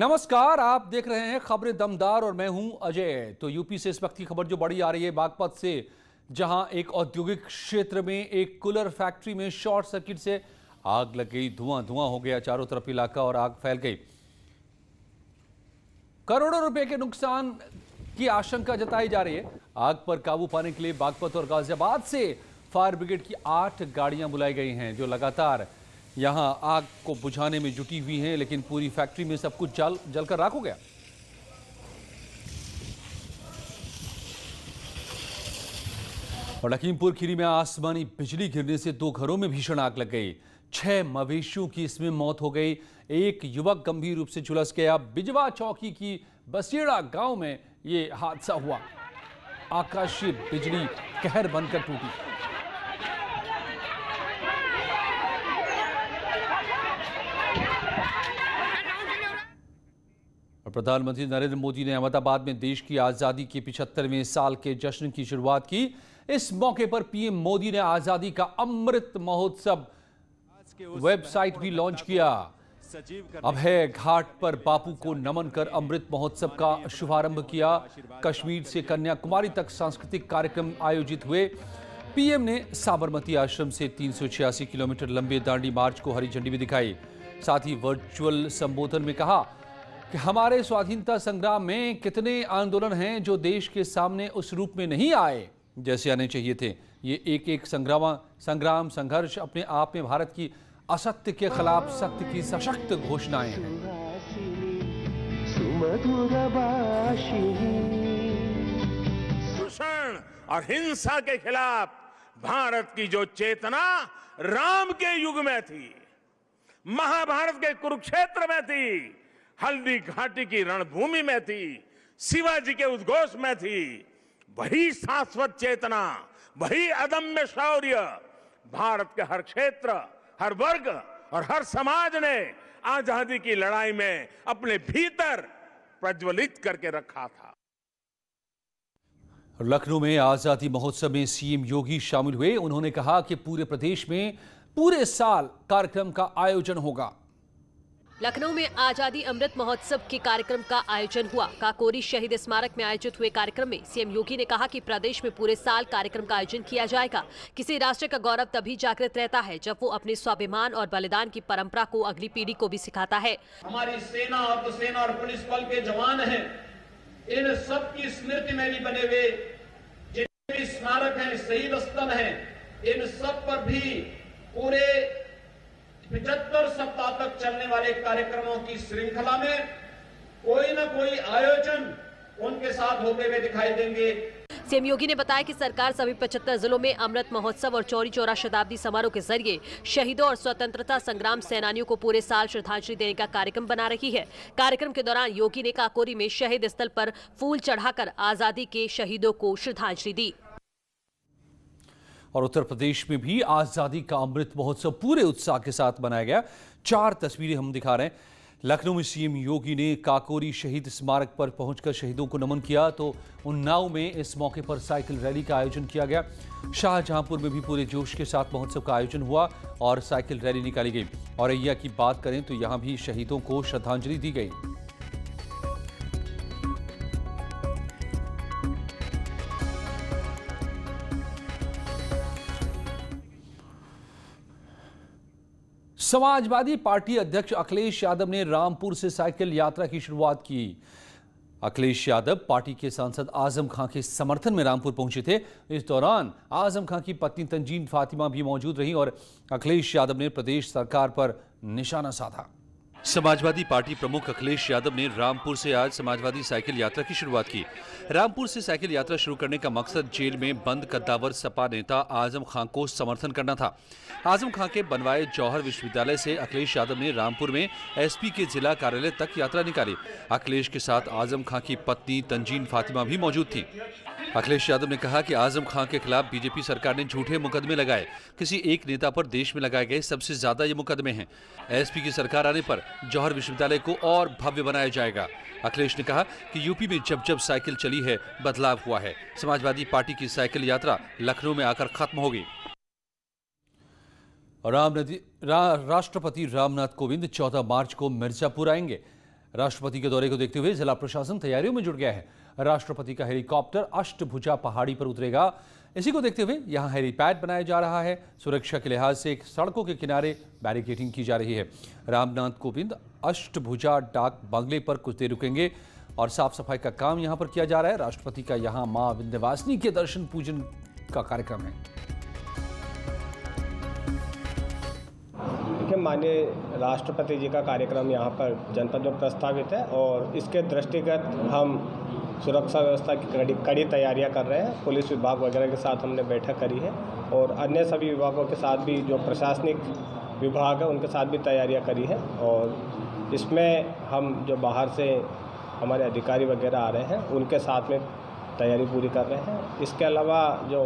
नमस्कार, आप देख रहे हैं खबरें दमदार और मैं हूं अजय। तो यूपी से इस वक्त की खबर जो बड़ी आ रही है बागपत से, जहां एक औद्योगिक क्षेत्र में एक कूलर फैक्ट्री में शॉर्ट सर्किट से आग लग गई। धुआं धुआं हो गया चारों तरफ इलाका और आग फैल गई। करोड़ों रुपए के नुकसान की आशंका जताई जा रही है। आग पर काबू पाने के लिए बागपत और गाजियाबाद से फायर ब्रिगेड की 8 गाड़ियां बुलाई गई हैं, जो लगातार यहां आग को बुझाने में जुटी हुई हैं, लेकिन पूरी फैक्ट्री में सब कुछ जलकर राख हो गया। और लखीमपुर खीरी में आसमानी बिजली गिरने से 2 घरों में भीषण आग लग गई। 6 मवेशियों की इसमें मौत हो गई। एक युवक गंभीर रूप से झुलस गया। बिजवा चौकी की बसेड़ा गांव में यह हादसा हुआ। आकाशीय बिजली कहर बनकर टूटी। प्रधानमंत्री नरेंद्र मोदी ने अहमदाबाद में देश की आजादी के 75वें साल के जश्न की शुरुआत की। इस मौके पर पीएम मोदी ने आजादी का अमृत महोत्सव वेबसाइट भी लॉन्च किया। अभय घाट पर बापू को नमन कर अमृत महोत्सव का शुभारंभ किया। कश्मीर से कन्याकुमारी तक सांस्कृतिक कार्यक्रम आयोजित हुए। पीएम ने साबरमती आश्रम से 386 किलोमीटर लंबे दांडी मार्च को हरी झंडी भी दिखाई। साथ ही वर्चुअल संबोधन में कहा कि हमारे स्वाधीनता संग्राम में कितने आंदोलन हैं जो देश के सामने उस रूप में नहीं आए जैसे आने चाहिए थे। ये एक संग्राम संघर्ष अपने आप में भारत की असत्य के खिलाफ सत्य की सशक्त घोषणाएं हैं। शोषण और हिंसा के खिलाफ भारत की जो चेतना राम के युग में थी, महाभारत के कुरुक्षेत्र में थी, हल्दी घाटी की रणभूमि में थी, शिवाजी के उद्घोष में थी, वही शाश्वत चेतना, वही अदम्य शौर्य भारत के हर क्षेत्र, हर वर्ग और हर समाज ने आजादी की लड़ाई में अपने भीतर प्रज्वलित करके रखा था। लखनऊ में आजादी महोत्सव में सीएम योगी शामिल हुए। उन्होंने कहा कि पूरे प्रदेश में पूरे साल कार्यक्रम का आयोजन होगा। लखनऊ में आजादी अमृत महोत्सव के कार्यक्रम का आयोजन हुआ। काकोरी शहीद स्मारक में आयोजित हुए कार्यक्रम में सीएम योगी ने कहा कि प्रदेश में पूरे साल कार्यक्रम का आयोजन किया जाएगा। किसी राष्ट्र का गौरव तभी जागृत रहता है जब वो अपने स्वाभिमान और बलिदान की परंपरा को अगली पीढ़ी को भी सिखाता है। हमारी सेना, अर्धसेना और पुलिस बल के जवान हैं, इन सब की स्मृति में भी बने हुए जितने भी स्मारक हैं, शहीद स्थल हैं, इन सब पर भी पूरे 75 सप्ताह तक चलने वाले कार्यक्रमों की श्रृंखला में कोई न कोई आयोजन उनके साथ होते हुए दिखाई देंगे। सीएम योगी ने बताया कि सरकार सभी 75 जिलों में अमृत महोत्सव और चौरी चौरा शताब्दी समारोह के जरिए शहीदों और स्वतंत्रता संग्राम सेनानियों को पूरे साल श्रद्धांजलि देने का कार्यक्रम बना रही है। कार्यक्रम के दौरान योगी ने काकोरी में शहीद स्थल पर फूल चढ़ाकर आजादी के शहीदों को श्रद्धांजलि दी। और उत्तर प्रदेश में भी आजादी का अमृत महोत्सव पूरे उत्साह के साथ मनाया गया। 4 तस्वीरें हम दिखा रहे हैं। लखनऊ में सीएम योगी ने काकोरी शहीद स्मारक पर पहुंचकर शहीदों को नमन किया। तो उन्नाव में इस मौके पर साइकिल रैली का आयोजन किया गया। शाहजहांपुर में भी पूरे जोश के साथ महोत्सव का आयोजन हुआ और साइकिल रैली निकाली गई। औरैया की बात करें तो यहां भी शहीदों को श्रद्धांजलि दी गई। समाजवादी पार्टी अध्यक्ष अखिलेश यादव ने रामपुर से साइकिल यात्रा की शुरुआत की। अखिलेश यादव पार्टी के सांसद आजम खां के समर्थन में रामपुर पहुंचे थे। इस दौरान आजम खां की पत्नी तंजीन फातिमा भी मौजूद रहीं और अखिलेश यादव ने प्रदेश सरकार पर निशाना साधा। समाजवादी पार्टी प्रमुख अखिलेश यादव ने रामपुर से आज समाजवादी साइकिल यात्रा की शुरुआत की। रामपुर से साइकिल यात्रा शुरू करने का मकसद जेल में बंद कद्दावर सपा नेता आजम खां को समर्थन करना था। आजम खां के बनवाए जौहर विश्वविद्यालय से अखिलेश यादव ने रामपुर में एसपी के जिला कार्यालय तक यात्रा निकाली। अखिलेश के साथ आजम खां की पत्नी तंजीन फातिमा भी मौजूद थी। अखिलेश यादव ने कहा कि आजम खां के खिलाफ बीजेपी सरकार ने झूठे मुकदमे लगाए। किसी एक नेता पर देश में लगाए गए सबसे ज्यादा ये मुकदमे हैं। एसपी की सरकार आने पर जौहर विश्वविद्यालय को और भव्य बनाया जाएगा। अखिलेश ने कहा कि यूपी में जब जब साइकिल चली है बदलाव हुआ है। समाजवादी पार्टी की साइकिल यात्रा लखनऊ में आकर खत्म होगी। राष्ट्रपति रामनाथ कोविंद 14 मार्च को मिर्जापुर आएंगे। राष्ट्रपति के दौरे को देखते हुए जिला प्रशासन तैयारियों में जुट गया है। राष्ट्रपति का हेलीकॉप्टर अष्टभुजा पहाड़ी पर उतरेगा। इसी को देखते हुए यहां हेलीपैड बनाया जा रहा है। सुरक्षा के लिहाज से सड़कों के किनारे बैरिकेडिंग की जा रही है। रामनाथ कोविंद अष्टभुजा डाक बंगले पर कुछ देर रुकेंगे और साफ सफाई का काम यहां पर किया जा रहा है। राष्ट्रपति का यहां मां विंध्यवासिनी के दर्शन पूजन का कार्यक्रम है। देखिए, माननीय राष्ट्रपति जी का कार्यक्रम यहाँ पर जनपद में प्रस्तावित है और इसके दृष्टिगत हम सुरक्षा व्यवस्था की कड़ी तैयारियां कर रहे हैं। पुलिस विभाग वगैरह के साथ हमने बैठक करी है और अन्य सभी विभागों के साथ भी, जो प्रशासनिक विभाग है उनके साथ भी तैयारियां करी है। और इसमें हम जो बाहर से हमारे अधिकारी वगैरह आ रहे हैं उनके साथ में तैयारी पूरी कर रहे हैं। इसके अलावा जो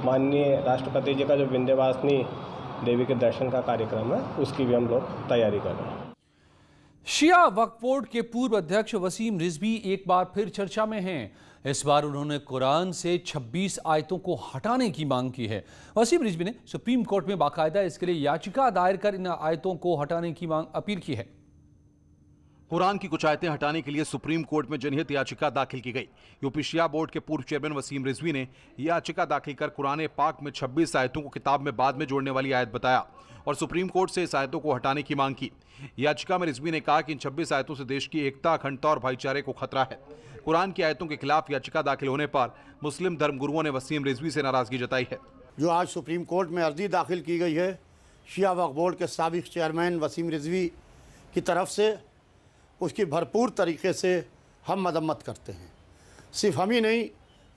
माननीय राष्ट्रपति जी का जो विंध्यवासिनी देवी के दर्शन का कार्यक्रम है उसकी भी हम लोग तैयारी कर रहे हैं। शिया वक्फ बोर्ड के पूर्व अध्यक्ष वसीम रिजवी एक बार फिर चर्चा में हैं। इस बार उन्होंने कुरान से 26 आयतों को हटाने की मांग की है। वसीम रिजवी ने सुप्रीम कोर्ट में बाकायदा इसके लिए याचिका दायर कर इन आयतों को हटाने की अपील की है। कुरान की कुछ आयतें हटाने के लिए सुप्रीम कोर्ट में जनहित याचिका दाखिल की गई। यूपी शिया बोर्ड के पूर्व चेयरमैन वसीम रिजवी ने याचिका दाखिल कर कुरान पाक में 26 आयतों को किताब में बाद में जोड़ने वाली आयत बताया और सुप्रीम कोर्ट से इस आयतों को हटाने की मांग की। याचिका में रिजवी ने कहा कि इन 26 आयतों से देश की एकता, अखंडता और भाईचारे को खतरा है। कुरान की आयतों के खिलाफ याचिका दाखिल होने पर मुस्लिम धर्मगुरुओं ने वसीम रिजवी से नाराजगी जताई है। जो आज सुप्रीम कोर्ट में अर्जी दाखिल की गई है शिया वक्फ बोर्ड के साबिक चेयरमैन वसीम रिजवी की तरफ से, उसकी भरपूर तरीके से हम मदम्मत करते हैं। सिर्फ हम ही नहीं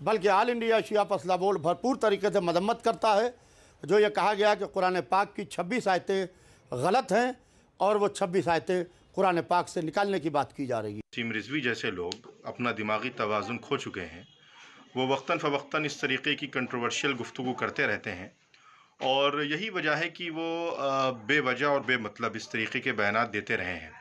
बल्कि ऑल इंडिया शिया फसला बोर्ड भरपूर तरीके से मदम्मत करता है। जो ये कहा गया कि कुरान पाक की 26 आयतें गलत हैं और वो 26 आयतें कुरान पाक से निकालने की बात की जा रही है। वसीम रिजवी जैसे लोग अपना दिमागी तवाज़ुन खो चुके हैं। वो वक्तन फ़वक्तन इस तरीके की कंट्रोवर्शियल गुफ्तगू करते रहते हैं और यही वजह है कि वो बेवजह और बेमतलब इस तरीके के बयानात देते रहे हैं।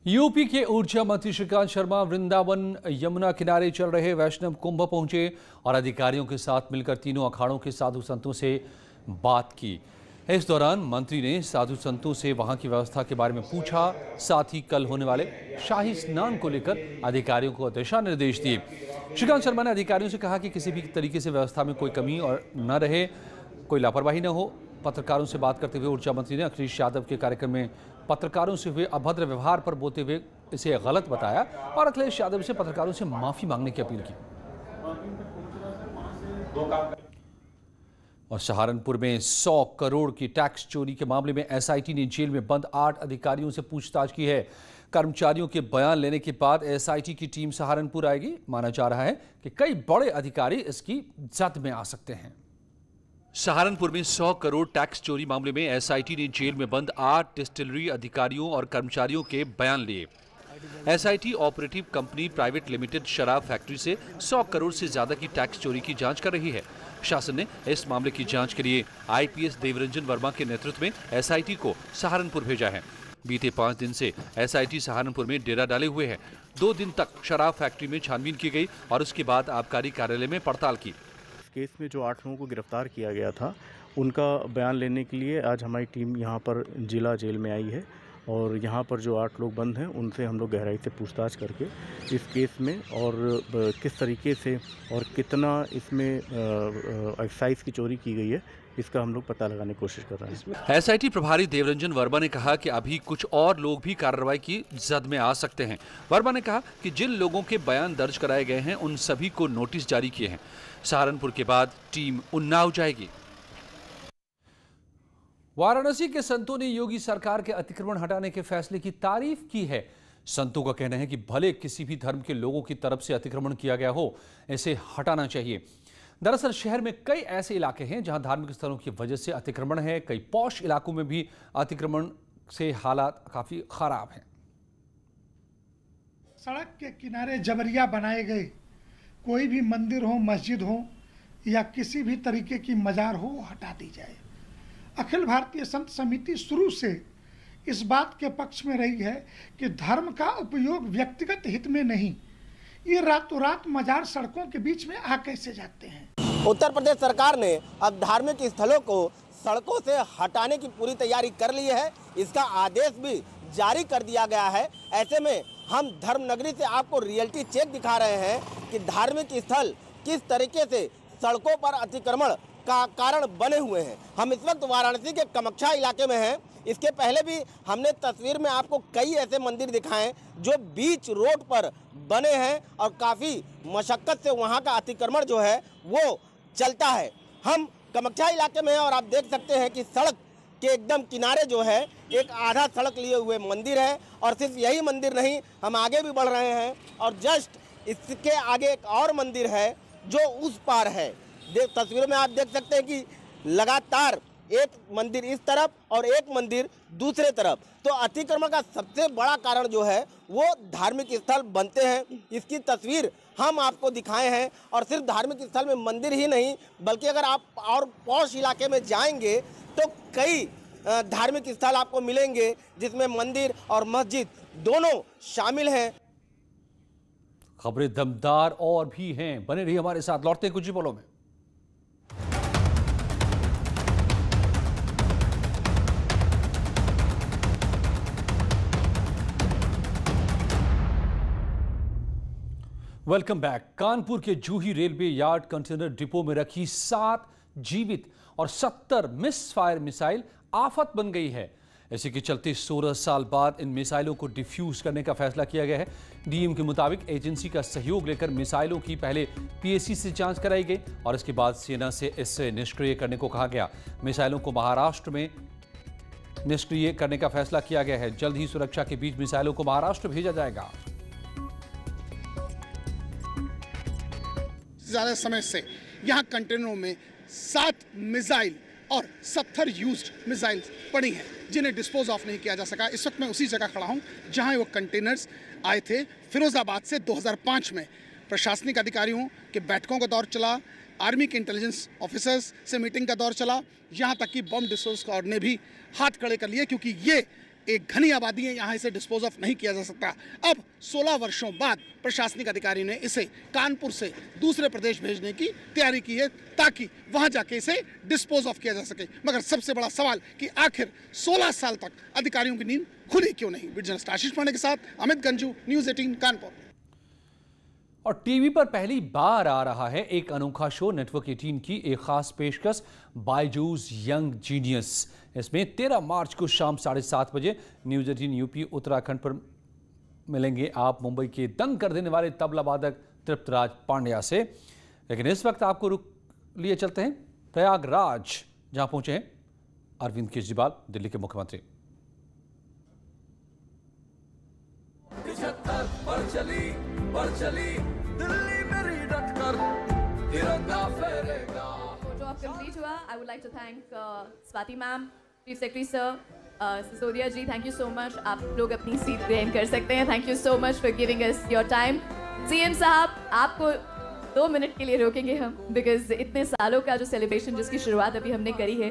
यूपी के ऊर्जा मंत्री श्रीकांत शर्मा वृंदावन यमुना किनारे चल रहे वैष्णव कुंभ पहुंचे और अधिकारियों के साथ मिलकर तीनों अखाड़ों के साधु संतों से बात की। इस दौरान मंत्री ने साधु संतों से वहां की व्यवस्था के बारे में पूछा। साथ ही कल होने वाले शाही स्नान को लेकर अधिकारियों को दिशा निर्देश दिए। श्रीकांत शर्मा ने अधिकारियों से कहा कि किसी भी तरीके से व्यवस्था में कोई कमी और न रहे, कोई लापरवाही न हो। पत्रकारों से बात करते हुए ऊर्जा मंत्री ने अखिलेश यादव के कार्यक्रम में पत्रकारों से हुए अभद्र व्यवहार पर बोलते हुए इसे गलत बताया और अखिलेश यादव से पत्रकारों से माफी मांगने की अपील की। और सहारनपुर में 100 करोड़ की टैक्स चोरी के मामले में एसआईटी ने जेल में बंद 8 अधिकारियों से पूछताछ की है। कर्मचारियों के बयान लेने के बाद एसआईटी की टीम सहारनपुर आएगी। माना जा रहा है कि कई बड़े अधिकारी इसकी जद में आ सकते हैं। सहारनपुर में 100 करोड़ टैक्स चोरी मामले में एसआईटी ने जेल में बंद 8 डिस्टिलरी अधिकारियों और कर्मचारियों के बयान लिए। SIT operative company private limited शराब फैक्ट्री से 100 करोड़ से ज्यादा की टैक्स चोरी की जांच कर रही है। शासन ने इस मामले की जांच के लिए आईपीएस देवरंजन वर्मा के नेतृत्व में एसआईटी को सहारनपुर भेजा है। बीते 5 दिन से एसआईटी सहारनपुर में डेरा डाले हुए है। 2 दिन तक शराब फैक्ट्री में छानबीन की गई और उसके बाद आबकारी कार्यालय में पड़ताल की। केस में जो 8 लोगों को गिरफ्तार किया गया था उनका बयान लेने के लिए आज हमारी टीम यहाँ पर जिला जेल में आई है और यहाँ पर जो 8 लोग बंद हैं उनसे हम लोग गहराई से पूछताछ करके इस केस में और किस तरीके से और कितना इसमें एक्साइज की चोरी की गई है इसका हम लोग पता लगाने की कोशिश कर रहे हैं। एसआईटी प्रभारी देवरंजन वर्मा ने कहा कि अभी कुछ और लोग भी कार्रवाई की जद में आ सकते हैं। वर्मा ने कहा कि जिन लोगों के बयान दर्ज कराए गए हैं उन सभी को नोटिस जारी किए हैं। सहारनपुर के बाद टीम उन्नाव जाएगी। वाराणसी के संतों ने योगी सरकार के अतिक्रमण हटाने के फैसले की तारीफ की है। संतों का कहना है कि भले किसी भी धर्म के लोगों की तरफ से अतिक्रमण किया गया हो, इसे हटाना चाहिए। दरअसल शहर में कई ऐसे इलाके हैं जहां धार्मिक स्थलों की वजह से अतिक्रमण है। कई पॉश इलाकों में भी अतिक्रमण से हालात काफी खराब हैं। सड़क के किनारे जबरिया बनाए गए कोई भी मंदिर हो, मस्जिद हो या किसी भी तरीके की मजार हो, हटा दी जाए। अखिल भारतीय संत समिति शुरू से इस बात के पक्ष में रही है कि धर्म का उपयोग व्यक्तिगत हित में नहीं, ये रातों रात मजार सड़कों के बीच में आ कैसे जाते हैं। उत्तर प्रदेश सरकार ने अब धार्मिक स्थलों को सड़कों से हटाने की पूरी तैयारी कर ली है। इसका आदेश भी जारी कर दिया गया है। ऐसे में हम धर्मनगरी से आपको रियलिटी चेक दिखा रहे हैं कि धार्मिक स्थल किस तरीके से सड़कों पर अतिक्रमण का कारण बने हुए हैं। हम इस वक्त वाराणसी के कामाख्या इलाके में हैं। इसके पहले भी हमने तस्वीर में आपको कई ऐसे मंदिर दिखाए जो बीच रोड पर बने हैं और काफ़ी मशक्क़त से वहाँ का अतिक्रमण जो है वो चलता है। हम कामाख्या इलाके में हैं और आप देख सकते हैं कि सड़क के एकदम किनारे जो है एक आधा सड़क लिए हुए मंदिर है। और सिर्फ यही मंदिर नहीं, हम आगे भी बढ़ रहे हैं और जस्ट इसके आगे एक और मंदिर है जो उस पार है। तस्वीरों में आप देख सकते हैं कि लगातार एक मंदिर इस तरफ और एक मंदिर दूसरे तरफ। तो अतिक्रमण का सबसे बड़ा कारण जो है वो धार्मिक स्थल बनते हैं। इसकी तस्वीर हम आपको दिखाए हैं। और सिर्फ धार्मिक स्थल में मंदिर ही नहीं, बल्कि अगर आप और पौष इलाके में जाएंगे तो कई धार्मिक स्थल आपको मिलेंगे जिसमें मंदिर और मस्जिद दोनों शामिल हैं। खबरें दमदार और भी हैं, बने रहिए हमारे साथ। लौटते हैं कुछ ही पलों में। Welcome back. कानपुर के Juhi railway yard container depot में रखी 7 जीवित और 70 मिस फायर मिसाइल आफत बन गई है। इसी के चलते 16 साल बाद इन मिसाइलों को डिफ्यूज करने का फैसला किया गया है। डीएम के मुताबिक एजेंसी का सहयोग लेकर मिसाइलों की पहले पीएसी से जांच कराई गई और इसके बाद सेना से इसे निष्क्रिय करने को कहा गया। मिसाइलों को महाराष्ट्र में निष्क्रिय करने का फैसला किया गया है। जल्द ही सुरक्षा के बीच मिसाइलों को महाराष्ट्र भेजा जाएगा। ज्यादा समय से यहाँ कंटेनरों में 7 मिसाइल और 70 यूज्ड मिसाइल्स पड़ी हैं जिन्हें डिस्पोज ऑफ नहीं किया जा सका। इस वक्त मैं उसी जगह खड़ा हूँ जहाँ वो कंटेनर्स आए थे फिरोजाबाद से 2005 में। प्रशासनिक अधिकारियों के बैठकों का दौर चला, आर्मी के इंटेलिजेंस ऑफिसर्स से मीटिंग का दौर चला, यहाँ तक कि बम डिस्पोज स्क्वाड ने भी हाथ खड़े कर लिए क्योंकि ये एक घनी आबादी है, यहाँ इसे डिस्पोज ऑफ नहीं किया जा सकता। अब 16 वर्षों बाद प्रशासनिक अधिकारी ने इसे कानपुर से दूसरे प्रदेश भेजने की तैयारी की है ताकि वहां जाके इसे डिस्पोज ऑफ किया जा सके। मगर सबसे बड़ा सवाल कि आखिर 16 साल तक अधिकारियों की नींद खुली क्यों नहीं। जर्नलिस्ट आशीष पांडे के साथ अमित गंजू, न्यूज़ 18 कानपुर। और टीवी पर पहली बार आ रहा है एक अनोखा शो, नेटवर्क 18 की एक खास पेशकश बायजूस यंग जीनियस। इसमें 13 मार्च को शाम 7:30 बजे न्यूज़ 18 यूपी उत्तराखंड पर मिलेंगे आप मुंबई के दंग कर देने वाले तबला वादक तृप्तराज पांड्या से। लेकिन इस वक्त आपको रुक लिए चलते हैं प्रयागराज, जहां पहुंचे हैं अरविंद केजरीवाल, दिल्ली के मुख्यमंत्री। दिल्ली मेरी डटकर तिरंगा फहरेगा। फोटो ऑफ कंप्लीट हुआ। I would like to thank Swati ma'am, chief secretary sir, Sisodia ji, thank you so much. आप लोग अपनी सीट ग्रहण कर सकते हैं। Thank you so much for giving us your time. CM साहब, आपको 2 मिनट के लिए रोकेंगे हम, बिकॉज इतने सालों का जो सेलिब्रेशन जिसकी शुरुआत अभी हमने करी है,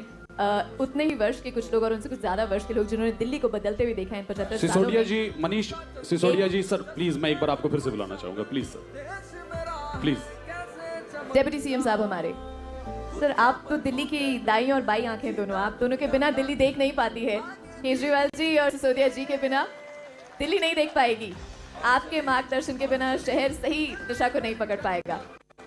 उतने ही वर्ष के कुछ लोग और उनसे कुछ ज्यादा वर्ष के लोग जिन्होंने दिल्ली को बदलते हुए देखा है इन 75 सालों में। सिसोदिया जी, मनीष सिसोदिया जी, सर प्लीज मैं एक बार आपको फिर से बुलाना चाहूंगा, please sir, please. Deputy CM साहब हमारे, सर आप तो दिल्ली की दाई और बाई आंखें दोनों, आप दोनों के बिना दिल्ली देख नहीं पाती है। केजरीवाल जी और सिसोदिया जी के बिना दिल्ली नहीं देख पाएगी। आपके मार्गदर्शन के बिना शहर सही दिशा को नहीं पकड़ पाएगा।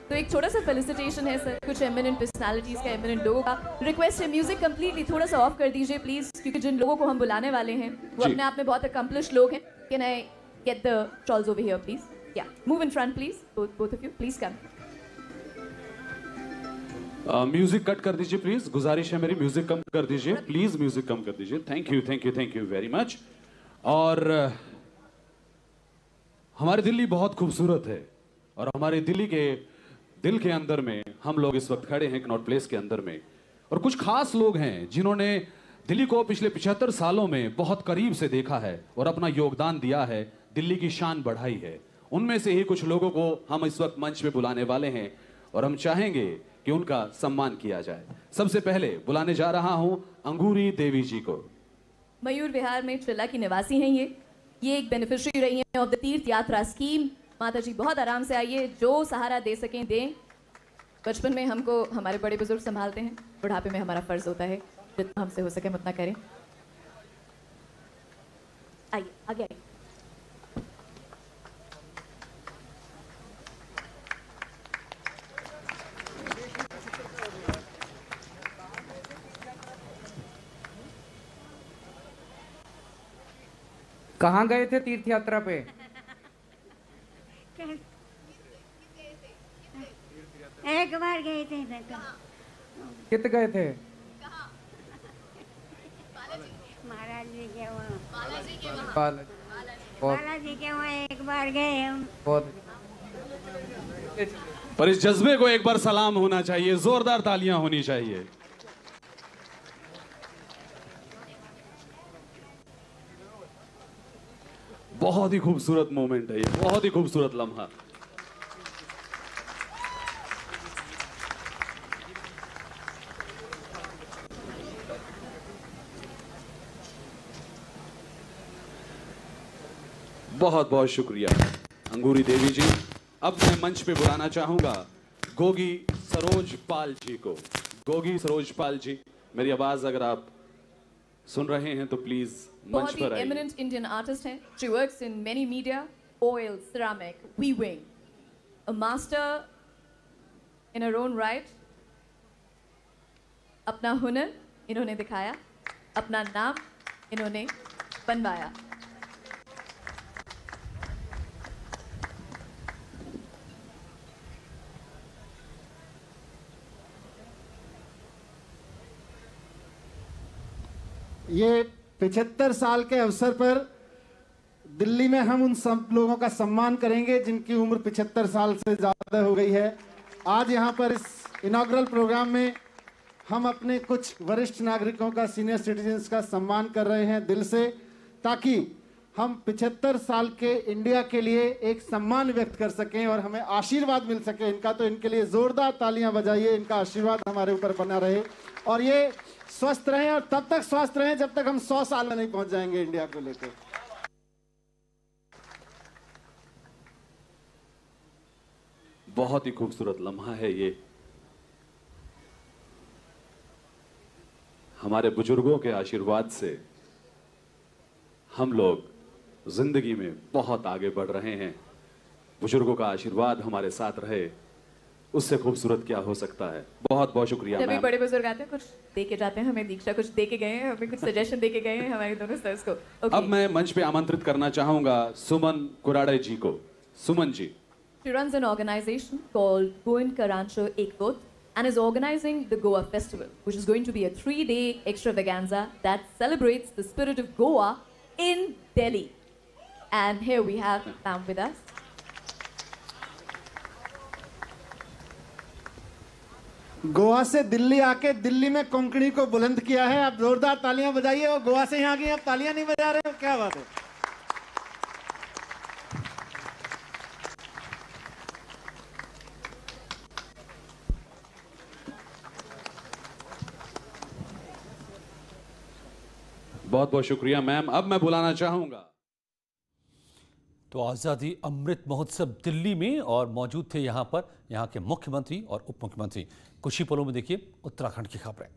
तो एक छोटा सा फेलिसिटेशन है सर, कुछ एमिनेंट पर्सनालिटीज का, एमिनेंट लोगों का। रिक्वेस्ट है म्यूजिक कंप्लीटली थोड़ा सा ऑफ कर दीजिए प्लीज, क्योंकि जिन लोगों को हम बुलाने वाले हैं वो अपने आप में बहुत अकम्प्लिश लोग हैं। Can I get the trolls over here please? या move in front please, both of you please come. Music cut कर दीजिए प्लीज, गुजारिश है मेरी, म्यूजिक कम कर दीजिए प्लीज, म्यूजिक कम कर दीजिए। Thank you, thank you, thank you very much. और हमारी दिल्ली बहुत खूबसूरत है और हमारे दिल्ली के दिल के अंदर में हम लोग इस वक्त खड़े हैं कनॉट प्लेस के अंदर में। और कुछ खास लोग हैं जिन्होंने दिल्ली को पिछले 75 सालों में बहुत करीब से देखा है और अपना योगदान दिया है, दिल्ली की शान बढ़ाई है। उनमें से ही कुछ लोगों को हम इस वक्त मंच पे बुलाने वाले हैं और हम चाहेंगे कि उनका सम्मान किया जाए। सबसे पहले बुलाने जा रहा हूं अंगूरी देवी जी को। मयूर विहार में ट्रिला की निवासी हैं ये एक बेनिफिशियरी रही हैं ऑफ द तीर्थ यात्रा स्कीम। माता जी बहुत आराम से आइए, जो सहारा दे सकें दें। बचपन में हमको हमारे बड़े बुजुर्ग संभालते हैं, बुढ़ापे में हमारा फर्ज होता है जितना हमसे हो सके हम उतना करें। आइए आगे आइए। कहाँ गए थे तीर्थ यात्रा पे? एक बार गए थे। कित गए थे? महाराज जी के वहाँ। बालाजी के वहाँ एक बार गए हम। पर इस जज्बे को एक बार सलाम होना चाहिए, जोरदार तालियां होनी चाहिए। बहुत ही खूबसूरत मोमेंट है ये, बहुत ही खूबसूरत लम्हा। बहुत बहुत शुक्रिया अंगूरी देवी जी। अब मैं मंच पे बुलाना चाहूंगा गोगी सरोज पाल जी को। गोगी सरोज पाल जी, मेरी आवाज अगर आप सुन रहे हैं तो प्लीज मंच बहुत पर ही आइए। एमिनेंट इंडियन आर्टिस्ट हैं। She works in many media, oil, ceramic, weaving, a master in her own right. अपना हुनर इन्होंने दिखाया, अपना नाम इन्होंने बनवाया। ये 75 साल के अवसर पर दिल्ली में हम उन सब लोगों का सम्मान करेंगे जिनकी उम्र 75 साल से ज़्यादा हो गई है। आज यहाँ पर इस इनॉग्रल प्रोग्राम में हम अपने कुछ वरिष्ठ नागरिकों का, सीनियर सिटीजन्स का सम्मान कर रहे हैं दिल से, ताकि हम 75 साल के इंडिया के लिए एक सम्मान व्यक्त कर सकें और हमें आशीर्वाद मिल सके इनका। तो इनके लिए जोरदार तालियां बजाइए, इनका आशीर्वाद हमारे ऊपर बना रहे और ये स्वस्थ रहें और तब तक स्वस्थ रहें जब तक हम 100 साल में नहीं पहुंच जाएंगे इंडिया को लेकर। बहुत ही खूबसूरत लम्हा है ये। हमारे बुजुर्गों के आशीर्वाद से हम लोग जिंदगी में बहुत आगे बढ़ रहे हैं। बुजुर्गों का आशीर्वाद हमारे साथ रहे, उससे खूबसूरत क्या हो सकता है। बहुत बहुत शुक्रिया जब भी मैम। बड़े बुजुर्ग आते हैं कुछ दे के जाते हैं हमें, दीक्षा कुछ दे के गए हैं हमें, कुछ सजेशन दे के गए हैं हमारे दोनों सर्स को। अब मैं मंच पे आमंत्रित करना चाहूंगा सुमन कुराड़े जी को। Suman ji. She runs an organization called Goan Karancho Ekvot and is organizing the Goa Festival, which is going to be a 3-day extravaganza that celebrates the spirit of Goa in Delhi. And here we have Pam with us. Goa से दिल्ली आके दिल्ली में कोंकणी को बुलंद किया है। आप जोरदार तालियां बजाइए। और गोवा से यहाँ की आप तालियां नहीं बजा रहे हो, क्या बात है। बहुत बहुत शुक्रिया मैम। अब मैं बुलाना चाहूंगा। तो आज़ादी अमृत महोत्सव दिल्ली में और मौजूद थे यहाँ पर यहाँ के मुख्यमंत्री और उप मुख्यमंत्री। कुछ ही पलों में देखिए उत्तराखंड की खबरें।